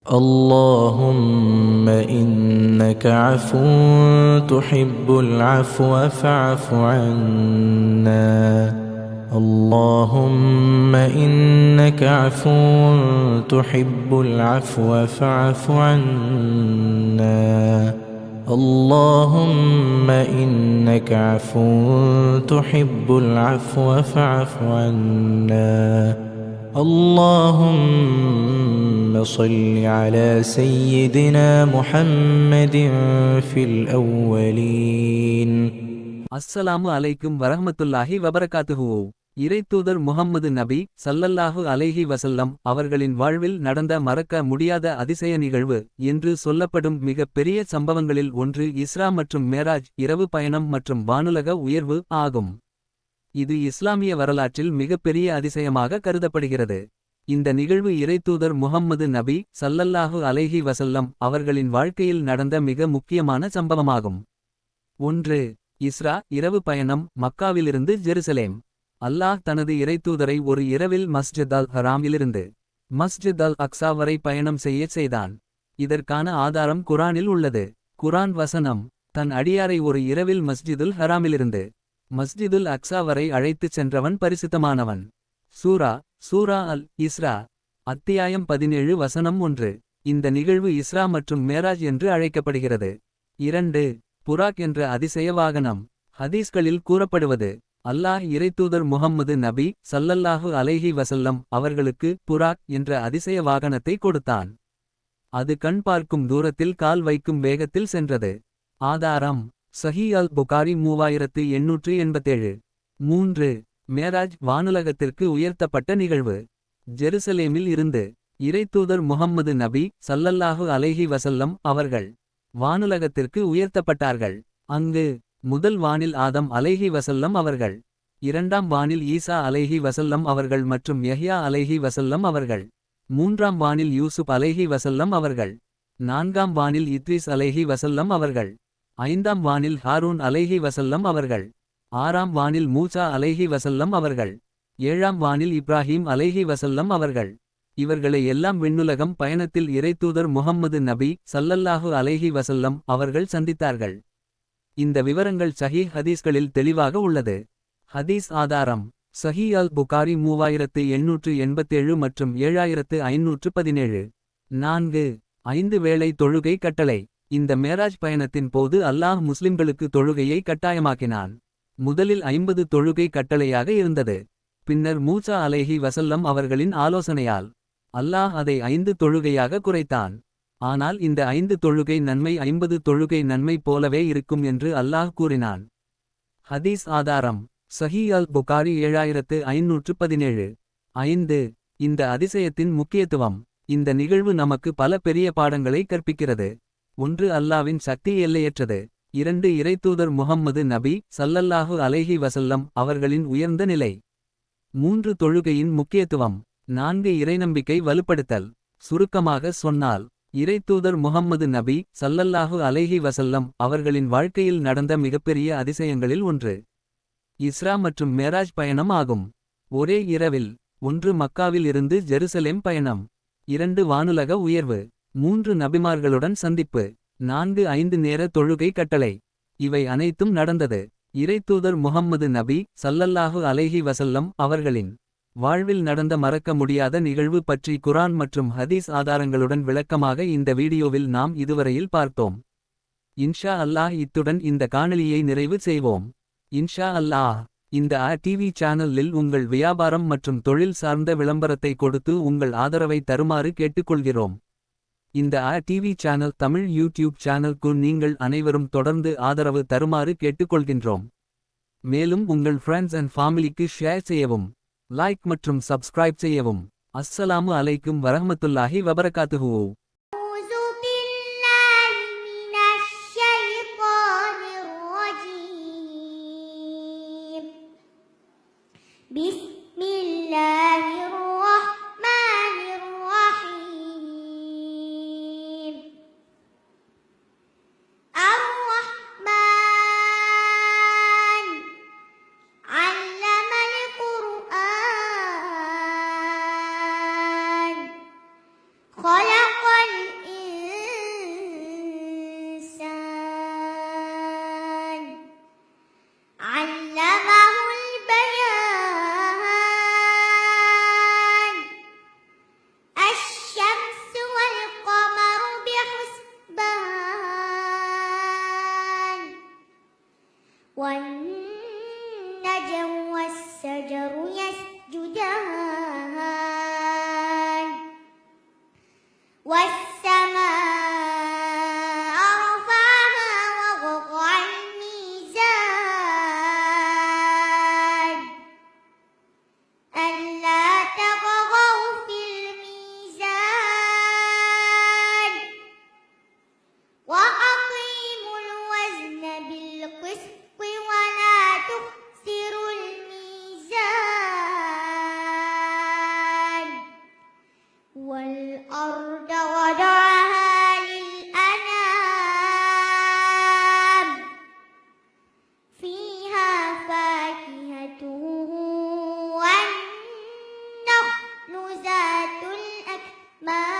اللهم إنك عفو تحب العفو فاعف عنا. اللهم إنك عفو تحب العفو فاعف عنا. اللهم إنك عفو تحب العفو فاعف عنا. اللهم صل على سيدنا محمد في الأولين. அஸ்ஸலாமு அலைக்கும் வரஹ்மத்துல்லாஹி வபரகாத்துஹு. இறைத்தூதர் முஹம்மது நபி ஸல்லல்லாஹு அலைஹி வஸல்லம் அவர்களின் வாழ்வில் நடந்த மறக்க முடியாத அதிசய நிகழ்வு என்று சொல்லப்படும் மிகப் பெரிய சம்பவங்களில் ஒன்று இஸ்ரா மற்றும் மேராஜ் இரவு பயணம் மற்றும் வானுலக உயர்வு ஆகும். இது இஸ்லாமிய வரலாற்றில் மிகப்பெரிய அதிசயமாக கருதப்படுகிறது. இந்த நிகழ்வு இறைத்தூதர் முஹம்மது நபி ஸல்லல்லாஹு அலைஹி வஸல்லம் அவர்களின் வாழ்க்கையில் நடந்த மிக முக்கியமான சம்பவமாகும். 1. இஸ்ரா இரவு பயணம் மக்காவிலிருந்து ஜெருசலேம். அல்லாஹ் தனது இறைத்தூதரை ஒரு இரவில் மஸ்ஜித் அல் ஹராமிலிருந்து மஸ்ஜித் அல் அக்ஸா வரை பயணம் செய்யச் செய்தான். இதற்கான ஆதாரம் குரானில் உள்ளது. குரான் வசனம்: தன் அடியாரை ஒரு இரவில் மஸ்ஜிதுல் ஹராமிலிருந்து மஸ்ஜிதுல் அக்ஸா வரை அழைத்துச் சென்றவன் பரிசுத்தமானவன். சூரா அல் இஸ்ரா அத்தியாயம் 17 வசனம் 1. இந்த நிகழ்வு இஸ்ரா மற்றும் மேராஜ் என்று அழைக்கப்படுகிறது. 2. புராக் என்ற அதிசய வாகனம். ஹதீஸ்களில் கூறப்படுவது: அல்லாஹ் இறைத்தூதர் முஹம்மது நபி ஸல்லல்லாஹு அலைஹி வஸல்லம் அவர்களுக்கு புராக் என்ற அதிசய வாகனத்தை கொடுத்தான். அது கண் பார்க்கும் தூரத்தில் கால் வைக்கும் வேகத்தில் சென்றது. ஆதாரம்: சஹீஹ் அல் புகாரி 3887. 3. மேராஜ் வானுலகத்திற்கு உயர்த்தப்பட்ட நிகழ்வு. ஜெருசலேமில் இருந்து இறைத்தூதர் முஹம்மது நபி ஸல்லல்லாஹு அலைஹி வஸல்லம் அவர்கள் வானுலகத்திற்கு உயர்த்தப்பட்டார்கள். அங்கு முதல் வானில் ஆதம் அலைஹி வஸல்லம் அவர்கள், இரண்டாம் வானில் ஈசா அலைஹி வஸல்லம் அவர்கள் மற்றும் யஹ்யா அலைஹி வஸல்லம் அவர்கள், மூன்றாம் வானில் யூசுப் அலைஹி வஸல்லம் அவர்கள், நான்காம் வானில் இத்ரிஸ் அலைஹி வஸல்லம் அவர்கள், ஐந்தாம் வானில் ஹாரூன் அலைஹி வஸல்லம் அவர்கள், ஆறாம் வானில் மூசா அலைஹி வஸல்லம் அவர்கள், ஏழாம் வானில் இப்ராஹீம் அலைஹி வஸல்லம் அவர்கள். இவர்களை எல்லாம் விண்ணுலகம் பயணத்தில் இறைத்தூதர் முஹம்மது நபி ஸல்லல்லாஹு அலைஹி வஸல்லம் அவர்கள் சந்தித்தார்கள். இந்த விவரங்கள் சஹீஹ் ஹதீஸ்களில் தெளிவாக உள்ளது. ஹதீஸ் ஆதாரம்: சஹீஹ் அல் புகாரி 3887 மற்றும் 7517. 4. 5 வேளை தொழுகை கட்டளை. இந்த மேராஜ் பயணத்தின் போது அல்லாஹ் முஸ்லிம்களுக்கு தொழுகையை கட்டாயமாக்கினான். முதலில் 50 தொழுகை கட்டளையாக இருந்தது. பின்னர் மூசா அலைஹி வஸல்லம் அவர்களின் ஆலோசனையால் அல்லாஹ் அதை 5 தொழுகையாக குறைத்தான். ஆனால் இந்த 5 தொழுகை நன்மை 50 தொழுகை நன்மை போலவே இருக்கும் என்று அல்லாஹ் கூறினான். ஹதீஸ் ஆதாரம்: சஹீஹ் அல் புகாரி 7517. 5. இந்த அதிசயத்தின் முக்கியத்துவம். இந்த நிகழ்வு நமக்கு பல பெரிய பாடங்களை கற்பிக்கிறது. 1. அல்லாவின் சக்தி எல்லையற்றது. 2. இறைத்தூதர் முஹம்மது நபி ஸல்லல்லாஹு அலைஹி வஸல்லம் அவர்களின் உயர்ந்த நிலை. 3. தொழுகையின் முக்கியத்துவம். 4. இறைநம்பிக்கை வலுப்படுத்தல். சுருக்கமாக சொன்னால், இறைத்தூதர் முஹம்மது நபி ஸல்லல்லாஹு அலைஹி வஸல்லம் அவர்களின் வாழ்க்கையில் நடந்த மிகப்பெரிய அதிசயங்களில் ஒன்று இஸ்ரா மற்றும் மேராஜ் பயணம் ஆகும். ஒரே இரவில் 1. மக்காவில் இருந்து ஜெருசலேம் பயணம். 2. வானுலக உயர்வு. 3. நபிமார்களுடன் சந்திப்பு. 4. 5 நேர தொழுகை கட்டளை. இவை அனைத்தும் நடந்தது இறைத்தூதர் முஹம்மது நபி ஸல்லல்லாஹு அலைஹி வஸல்லம் அவர்களின் வாழ்வில் நடந்த மறக்க முடியாத நிகழ்வு பற்றி குரான் மற்றும் ஹதீஸ் ஆதாரங்களுடன் விளக்கமாக இந்த வீடியோவில் நாம் இதுவரையில் பார்த்தோம். இன்ஷா அல்லாஹ் இத்துடன் இந்த காணொளியை நிறைவு செய்வோம். இன்ஷா அல்லாஹ். இந்த டிவி சேனலில் உங்கள் வியாபாரம் மற்றும் தொழில் சார்ந்த விளம்பரத்தை கொடுத்து உங்கள் ஆதரவை தருமாறு கேட்டுக்கொள்கிறோம். இந்த டிவி சேனல் தமிழ் யூடியூப் சேனலுக்கு நீங்கள் அனைவரும் தொடர்ந்து ஆதரவு தருமாறு கேட்டுக்கொள்கின்றோம். மேலும் உங்கள் ஃப்ரெண்ட்ஸ் அண்ட் ஃபேமிலிக்கு ஷேர் செய்யவும், லைக் மற்றும் சப்ஸ்கிரைப் செய்யவும். அஸ்ஸலாமு அலைக்கும் வரஹ்மத்துல்லாஹி வபரகாத்துஹு. خلق والسماء رفعها ووضع الميزان ألا تطغوا في الميزان وأقيموا الوزن بالقسط ولا تخسروا الميزان والأرض وضعها للأنام فيها فاكهة والنخل ذات الأكمام